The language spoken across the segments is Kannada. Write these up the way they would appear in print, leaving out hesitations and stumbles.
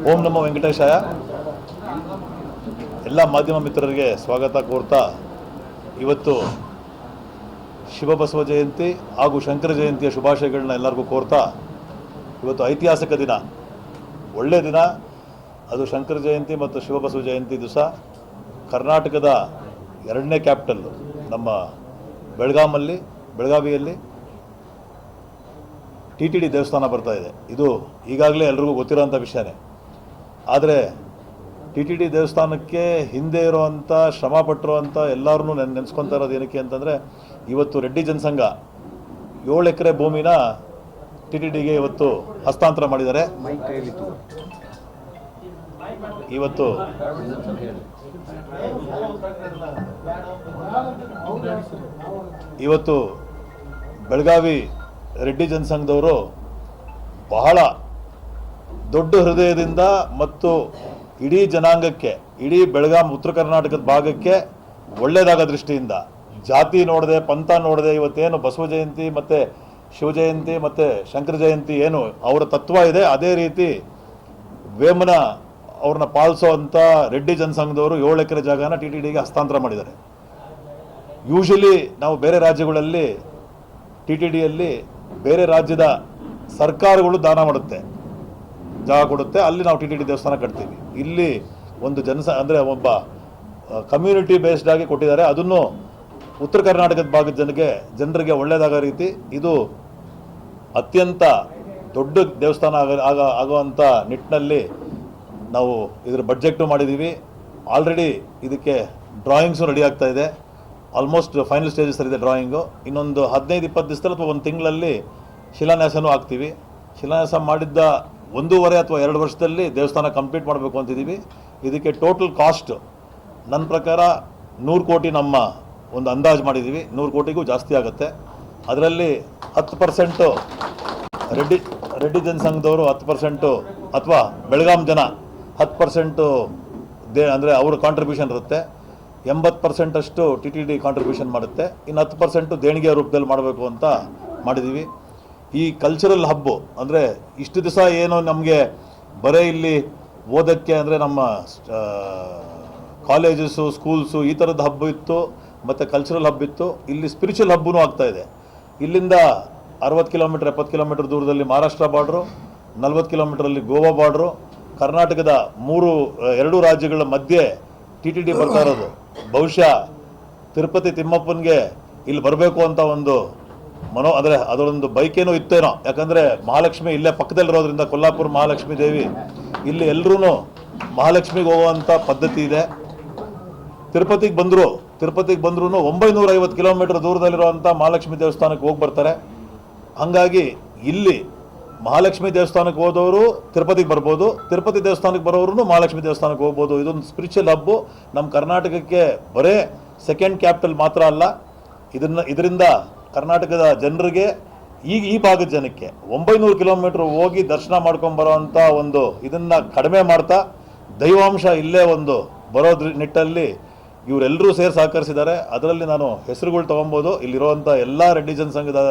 ಓಂ ನಮೋ ವೆಂಕಟೇಶಾಯ. ಎಲ್ಲ ಮಾಧ್ಯಮ ಮಿತ್ರರಿಗೆ ಸ್ವಾಗತ ಕೋರ್ತಾ, ಇವತ್ತು ಶಿವಬಸವ ಜಯಂತಿ ಹಾಗೂ ಶಂಕರ ಜಯಂತಿಯ ಶುಭಾಶಯಗಳನ್ನ ಎಲ್ಲರಿಗೂ ಕೋರ್ತಾ, ಇವತ್ತು ಐತಿಹಾಸಿಕ ದಿನ, ಒಳ್ಳೆಯ ದಿನ. ಅದು ಶಂಕರ ಜಯಂತಿ ಮತ್ತು ಶಿವಬಸವ ಜಯಂತಿ ದಿವಸ ಕರ್ನಾಟಕದ ಎರಡನೇ ಕ್ಯಾಪಿಟಲ್ಲು ನಮ್ಮ ಬೆಳಗಾವಿಯಲ್ಲಿ TTD ದೇವಸ್ಥಾನ ಬರ್ತಾ ಇದೆ. ಇದು ಈಗಾಗಲೇ ಎಲ್ರಿಗೂ ಗೊತ್ತಿರೋಂಥ ವಿಷಯನೇ. ಆದರೆ TTD ದೇವಸ್ಥಾನಕ್ಕೆ ಹಿಂದೆ ಇರೋವಂಥ ಶ್ರಮಪಟ್ಟಿರುವಂಥ ಎಲ್ಲರೂ ನೆನೆಸ್ಕೊತಾ ಇರೋದು ಏನಕ್ಕೆ ಅಂತಂದರೆ, ಇವತ್ತು ರೆಡ್ಡಿ ಜನಸಂಘ 7 ಎಕರೆ ಭೂಮಿನ TTDಗೆ ಇವತ್ತು ಹಸ್ತಾಂತರ ಮಾಡಿದ್ದಾರೆ. ಇವತ್ತು ಬೆಳಗಾವಿ ರೆಡ್ಡಿ ಜನಸಂಘದವರು ಬಹಳ ದೊಡ್ಡ ಹೃದಯದಿಂದ ಮತ್ತು ಇಡೀ ಜನಾಂಗಕ್ಕೆ, ಇಡೀ ಬೆಳಗಾಂ ಉತ್ತರ ಕರ್ನಾಟಕದ ಭಾಗಕ್ಕೆ ಒಳ್ಳೆಯದಾಗೋ ದೃಷ್ಟಿಯಿಂದ, ಜಾತಿ ನೋಡದೆ ಪಂಥ ನೋಡದೆ, ಇವತ್ತೇನು ಬಸವ ಜಯಂತಿ ಮತ್ತು ಶಿವ ಜಯಂತಿ ಮತ್ತು ಶಂಕರ ಜಯಂತಿ ಏನು ಅವರ ತತ್ವ ಇದೆ, ಅದೇ ರೀತಿ ವೇಮನ ಅವ್ರನ್ನ ಪಾಲಿಸೋವಂಥ ರೆಡ್ಡಿ ಜನಸಂಘದವರು 7 ಎಕರೆ ಜಾಗನ TTDಗೆ ಹಸ್ತಾಂತರ ಮಾಡಿದ್ದಾರೆ. ಯೂಶಲಿ ನಾವು ಬೇರೆ ರಾಜ್ಯಗಳಲ್ಲಿ TTDಯಲ್ಲಿ ಬೇರೆ ರಾಜ್ಯದ ಸರ್ಕಾರಗಳು ದಾನ ಮಾಡುತ್ತೆ, ಜಾಗ ಕೊಡುತ್ತೆ, ಅಲ್ಲಿ ನಾವು TTD ದೇವಸ್ಥಾನ ಕಟ್ತೀವಿ. ಇಲ್ಲಿ ಒಂದು ಅಂದರೆ ಒಬ್ಬ ಕಮ್ಯುನಿಟಿ ಬೇಸ್ಡ್ ಆಗಿ ಕೊಟ್ಟಿದ್ದಾರೆ. ಅದನ್ನು ಉತ್ತರ ಕರ್ನಾಟಕದ ಭಾಗದ ಜನರಿಗೆ ಒಳ್ಳೆಯದಾಗೋ ರೀತಿ ಇದು ಅತ್ಯಂತ ದೊಡ್ಡ ದೇವಸ್ಥಾನ ಆಗುವಂಥ ನಿಟ್ಟಿನಲ್ಲಿ ನಾವು ಇದರ ಬಡ್ಜೆಕ್ಟು ಮಾಡಿದ್ದೀವಿ. ಆಲ್ರೆಡಿ ಇದಕ್ಕೆ ಡ್ರಾಯಿಂಗ್ಸು ರೆಡಿ ಆಗ್ತಾ ಇದೆ. ಆಲ್ಮೋಸ್ಟ್ ಫೈನಲ್ ಸ್ಟೇಜಸ್ ಇದೆ ಡ್ರಾಯಿಂಗು. ಇನ್ನೊಂದು 15-20 ದಿವಸದಲ್ಲಿ ಅಥವಾ 1 ತಿಂಗಳಲ್ಲಿ ಶಿಲಾನ್ಯಾಸನೂ ಆಗ್ತೀವಿ. ಶಿಲಾನ್ಯಾಸ ಮಾಡಿದ್ದ 1.5 ಅಥವಾ 2 ವರ್ಷದಲ್ಲಿ ದೇವಸ್ಥಾನ ಕಂಪ್ಲೀಟ್ ಮಾಡಬೇಕು ಅಂತಿದ್ದೀವಿ. ಇದಕ್ಕೆ ಟೋಟಲ್ ಕಾಸ್ಟ್ ನನ್ನ ಪ್ರಕಾರ 100 ಕೋಟಿ ನಮ್ಮ ಒಂದು ಅಂದಾಜು ಮಾಡಿದ್ದೀವಿ. 100 ಕೋಟಿಗೂ ಜಾಸ್ತಿ ಆಗುತ್ತೆ. ಅದರಲ್ಲಿ 10% ರೆಡ್ಡಿ ಜನಸಂಘದವರು 10% ಅಥವಾ ಬೆಳಗಾಂ ಜನ 10% ಅಂದರೆ ಅವ್ರ ಕಾಂಟ್ರಿಬ್ಯೂಷನ್ ಇರುತ್ತೆ. 80% ಅಷ್ಟು TTD ಕಾಂಟ್ರಿಬ್ಯೂಷನ್ ಮಾಡುತ್ತೆ. ಇನ್ನು 10% ದೇಣಿಗೆ ರೂಪದಲ್ಲಿ ಮಾಡಬೇಕು ಅಂತ ಮಾಡಿದ್ದೀವಿ. ಈ ಕಲ್ಚರಲ್ ಹಬ್ಬು ಅಂದರೆ ಇಷ್ಟು ದಿವಸ ಏನು ನಮಗೆ ಬರೀ ಇಲ್ಲಿ ಓದೋಕ್ಕೆ ಅಂದರೆ ನಮ್ಮ ಕಾಲೇಜಸ್ಸು ಸ್ಕೂಲ್ಸು ಈ ಥರದ ಹಬ್ಬ ಇತ್ತು ಮತ್ತು ಕಲ್ಚರಲ್ ಹಬ್ಬ ಇತ್ತು. ಇಲ್ಲಿ ಸ್ಪಿರಿಚುವಲ್ ಹಬ್ಬನೂ ಆಗ್ತಾಯಿದೆ. ಇಲ್ಲಿಂದ 60 ಕಿಲೋಮೀಟರ್ 70 ಕಿಲೋಮೀಟರ್ ದೂರದಲ್ಲಿ ಮಹಾರಾಷ್ಟ್ರ ಬಾರ್ಡ್ರು, 40 ಕಿಲೋಮೀಟ್ರಲ್ಲಿ ಗೋವಾ ಬಾರ್ಡ್ರು, ಕರ್ನಾಟಕದ 2 ರಾಜ್ಯಗಳ ಮಧ್ಯೆ TTD ಬರ್ತಾ ಇರೋದು. ಬಹುಶಃ ತಿರುಪತಿ ತಿಮ್ಮಪ್ಪನಿಗೆ ಇಲ್ಲಿ ಬರಬೇಕು ಅಂತ ಒಂದು ಅಂದರೆ ಅದರೊಂದು ಬೈಕೇನೋ ಇತ್ತೇನೋ. ಯಾಕಂದರೆ ಮಹಾಲಕ್ಷ್ಮಿ ಇಲ್ಲೇ ಪಕ್ಕದಲ್ಲಿರೋದ್ರಿಂದ, ಕೊಲ್ಲಾಪುರ ಮಹಾಲಕ್ಷ್ಮಿ ದೇವಿ, ಇಲ್ಲಿ ಎಲ್ಲರೂ ಮಹಾಲಕ್ಷ್ಮಿಗೆ ಹೋಗುವಂಥ ಪದ್ಧತಿ ಇದೆ. ತಿರುಪತಿಗೆ ಬಂದರೂ 950 ಕಿಲೋಮೀಟರ್ ದೂರದಲ್ಲಿರುವಂಥ ಮಹಾಲಕ್ಷ್ಮಿ ದೇವಸ್ಥಾನಕ್ಕೆ ಹೋಗಿ ಬರ್ತಾರೆ. ಹಾಗಾಗಿ ಇಲ್ಲಿ ಮಹಾಲಕ್ಷ್ಮಿ ದೇವಸ್ಥಾನಕ್ಕೆ ಹೋದವರು ತಿರುಪತಿಗೆ ಬರ್ಬೋದು, ತಿರುಪತಿ ದೇವಸ್ಥಾನಕ್ಕೆ ಬರೋರು ಮಹಾಲಕ್ಷ್ಮಿ ದೇವಸ್ಥಾನಕ್ಕೆ ಹೋಗ್ಬೋದು. ಇದೊಂದು ಸ್ಪಿರಿಚುವಲ್ ಹಬ್ಬು. ನಮ್ಮ ಕರ್ನಾಟಕಕ್ಕೆ ಬರೇ ಸೆಕೆಂಡ್ ಕ್ಯಾಪಿಟಲ್ ಮಾತ್ರ ಅಲ್ಲ, ಇದರಿಂದ ಕರ್ನಾಟಕದ ಜನರಿಗೆ ಈ ಭಾಗದ ಜನಕ್ಕೆ 900 ಕಿಲೋಮೀಟ್ರ್ ಹೋಗಿ ದರ್ಶನ ಮಾಡ್ಕೊಂಬರೋವಂಥ ಒಂದು ಇದನ್ನು ಕಡಿಮೆ ಮಾಡ್ತಾ ದೈವಾಂಶ ಇಲ್ಲೇ ಒಂದು ಬರೋ ನಿಟ್ಟಲ್ಲಿ ಇವರೆಲ್ಲರೂ ಸೇರಿ ಸಹಕರಿಸಿದ್ದಾರೆ. ಅದರಲ್ಲಿ ನಾನು ಹೆಸರುಗಳು ತೊಗೊಬೋದು. ಇಲ್ಲಿರುವಂಥ ಎಲ್ಲ ರೆಡ್ಡಿ ಜನಸಂಘದ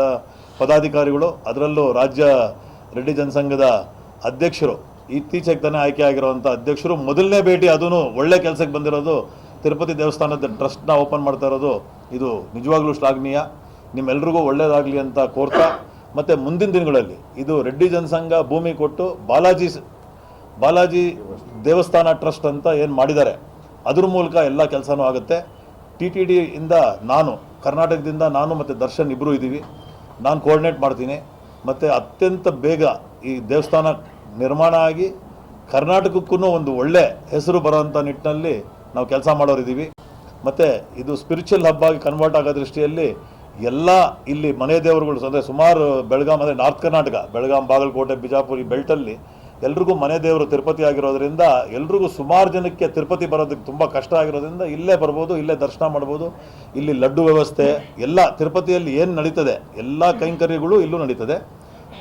ಪದಾಧಿಕಾರಿಗಳು, ಅದರಲ್ಲೂ ರಾಜ್ಯ ರೆಡ್ಡಿ ಜನಸಂಘದ ಅಧ್ಯಕ್ಷರು, ಇತ್ತೀಚೆಗೆ ತಾನೇ ಆಯ್ಕೆ ಆಗಿರುವಂಥ ಅಧ್ಯಕ್ಷರು, ಮೊದಲನೇ ಭೇಟಿ ಅದೂ ಒಳ್ಳೆ ಕೆಲಸಕ್ಕೆ ಬಂದಿರೋದು, ತಿರುಪತಿ ದೇವಸ್ಥಾನದ ಟ್ರಸ್ಟ್ನ ಓಪನ್ ಮಾಡ್ತಾ ಇರೋದು, ಇದು ನಿಜವಾಗ್ಲೂ ಶ್ಲಾಘನೀಯ. ನಿಮ್ಮೆಲ್ರಿಗೂ ಒಳ್ಳೆಯದಾಗಲಿ ಅಂತ ಕೋರ್ತಾ, ಮತ್ತು ಮುಂದಿನ ದಿನಗಳಲ್ಲಿ ಇದು ರೆಡ್ಡಿ ಜನಸಂಘ ಭೂಮಿ ಕೊಟ್ಟು ಬಾಲಾಜಿ ದೇವಸ್ಥಾನ ಟ್ರಸ್ಟ್ ಅಂತ ಏನು ಮಾಡಿದ್ದಾರೆ, ಅದ್ರ ಮೂಲಕ ಎಲ್ಲ ಕೆಲಸನೂ ಆಗುತ್ತೆ. TTDಯಿಂದ ಕರ್ನಾಟಕದಿಂದ ನಾನು ಮತ್ತು ದರ್ಶನ್ ಇಬ್ಬರು ಇದ್ದೀವಿ. ನಾನು ಕೋಆರ್ಡಿನೇಟ್ ಮಾಡ್ತೀನಿ. ಮತ್ತು ಅತ್ಯಂತ ಬೇಗ ಈ ದೇವಸ್ಥಾನ ನಿರ್ಮಾಣ ಆಗಿ ಕರ್ನಾಟಕಕ್ಕೂ ಒಂದು ಒಳ್ಳೆ ಹೆಸರು ಬರೋವಂಥ ನಿಟ್ಟಿನಲ್ಲಿ ನಾವು ಕೆಲಸ ಮಾಡೋರಿದ್ದೀವಿ. ಮತ್ತು ಇದು ಸ್ಪಿರಿಚುವಲ್ ಹಬ್ಬ ಆಗಿ ಕನ್ವರ್ಟ್ ಆಗೋ ದೃಷ್ಟಿಯಲ್ಲಿ ಎಲ್ಲ ಇಲ್ಲಿ ಮನೆ ದೇವರುಗಳು, ಅಂದರೆ ಸುಮಾರು ಬೆಳಗಾಂ ಅಂದರೆ ನಾರ್ತ್ ಕರ್ನಾಟಕ, ಬೆಳಗಾಂ, ಬಾಗಲಕೋಟೆ, ಬಿಜಾಪುರ ಈ ಬೆಲ್ಟಲ್ಲಿ ಎಲ್ರಿಗೂ ಮನೆ ದೇವರು ತಿರುಪತಿ ಆಗಿರೋದ್ರಿಂದ ಎಲ್ರಿಗೂ ಸುಮಾರು ಜನಕ್ಕೆ ತಿರುಪತಿ ಬರೋದಕ್ಕೆ ತುಂಬ ಕಷ್ಟ ಆಗಿರೋದ್ರಿಂದ ಇಲ್ಲೇ ಬರ್ಬೋದು, ಇಲ್ಲೇ ದರ್ಶನ ಮಾಡ್ಬೋದು. ಇಲ್ಲಿ ಲಡ್ಡು ವ್ಯವಸ್ಥೆ ಎಲ್ಲ ತಿರುಪತಿಯಲ್ಲಿ ಏನು ನಡೀತದೆ ಎಲ್ಲ ಕೈಂಕರ್ಯಗಳು ಇಲ್ಲೂ ನಡೀತದೆ.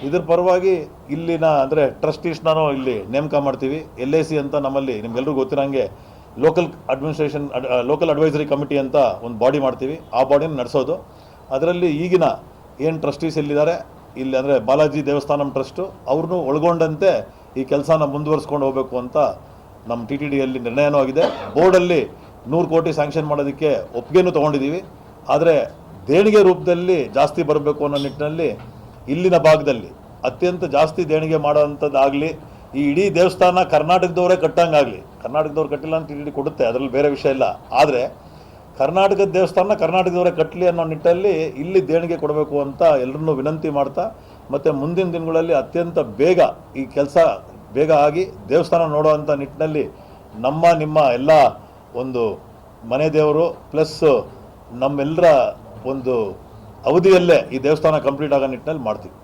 ಇದ್ರ ಪರವಾಗಿ ಇಲ್ಲಿನ ಅಂದರೆ ಟ್ರಸ್ಟೀಸ್ನೂ ಇಲ್ಲಿ ನೇಮಕ ಮಾಡ್ತೀವಿ. LIC ಅಂತ ನಮ್ಮಲ್ಲಿ ನಿಮ್ಗೆಲ್ರಿಗೂ ಗೊತ್ತಿರೋಂಗೆ ಲೋಕಲ್ ಅಡ್ವೈಸರಿ ಕಮಿಟಿ ಅಂತ ಒಂದು ಬಾಡಿ ಮಾಡ್ತೀವಿ. ಆ ಬಾಡಿನ ನಡೆಸೋದು. ಅದರಲ್ಲಿ ಈಗಿನ ಏನು ಟ್ರಸ್ಟೀಸ್ ಎಲ್ಲಿದ್ದಾರೆ ಇಲ್ಲಿ ಅಂದರೆ ಬಾಲಾಜಿ ದೇವಸ್ಥಾನಂ ಟ್ರಸ್ಟು ಅವ್ರನ್ನೂ ಒಳಗೊಂಡಂತೆ ಈ ಕೆಲಸನ ಮುಂದುವರಿಸ್ಕೊಂಡು ಹೋಗಬೇಕು ಅಂತ ನಮ್ಮ ಟಿ ಟಿ ಡಿಯಲ್ಲಿ ನಿರ್ಣಯನೂ ಆಗಿದೆ. ಬೋರ್ಡಲ್ಲಿ 100 ಕೋಟಿ ಸ್ಯಾಂಕ್ಷನ್ ಮಾಡೋದಕ್ಕೆ ಒಪ್ಪಿಗೆನೂ ತೊಗೊಂಡಿದ್ದೀವಿ. ಆದರೆ ದೇಣಿಗೆ ರೂಪದಲ್ಲಿ ಜಾಸ್ತಿ ಬರಬೇಕು ಅನ್ನೋ ನಿಟ್ಟಿನಲ್ಲಿ ಇಲ್ಲಿನ ಭಾಗದಲ್ಲಿ ಅತ್ಯಂತ ಜಾಸ್ತಿ ದೇಣಿಗೆ ಮಾಡೋವಂಥದ್ದಾಗಲಿ, ಈ ಇಡೀ ದೇವಸ್ಥಾನ ಕರ್ನಾಟಕದವರೇ ಕಟ್ಟಂಗಾಗಲಿ, ಕರ್ನಾಟಕದವ್ರು ಕಟ್ಟಿಲ್ಲ ಅಂತ ಟಿ ಟಿ ಡಿ ಕೊಡುತ್ತೆ, ಅದರಲ್ಲಿ ಬೇರೆ ವಿಷಯ ಇಲ್ಲ. ಆದರೆ ಕರ್ನಾಟಕದ ದೇವಸ್ಥಾನ ಕರ್ನಾಟಕದವರೇ ಕಟ್ಟಲಿ ಅನ್ನೋ ನಿಟ್ಟಲ್ಲಿ ಇಲ್ಲಿ ದೇಣಿಗೆ ಕೊಡಬೇಕು ಅಂತ ಎಲ್ಲರನ್ನೂ ವಿನಂತಿ ಮಾಡ್ತಾ, ಮತ್ತು ಮುಂದಿನ ದಿನಗಳಲ್ಲಿ ಅತ್ಯಂತ ಬೇಗ ಈ ಕೆಲಸ ಬೇಗ ಆಗಿ ದೇವಸ್ಥಾನ ನೋಡುವಂಥ ನಿಟ್ಟಿನಲ್ಲಿ ನಿಮ್ಮ ಎಲ್ಲ ಒಂದು ಮನೆ ದೇವರು ಪ್ಲಸ್ ನಮ್ಮೆಲ್ಲರ ಒಂದು ಅವಧಿಯಲ್ಲೇ ಈ ದೇವಸ್ಥಾನ ಕಂಪ್ಲೀಟ್ ಆಗೋ ನಿಟ್ಟಿನಲ್ಲಿ ಮಾಡ್ತೀವಿ.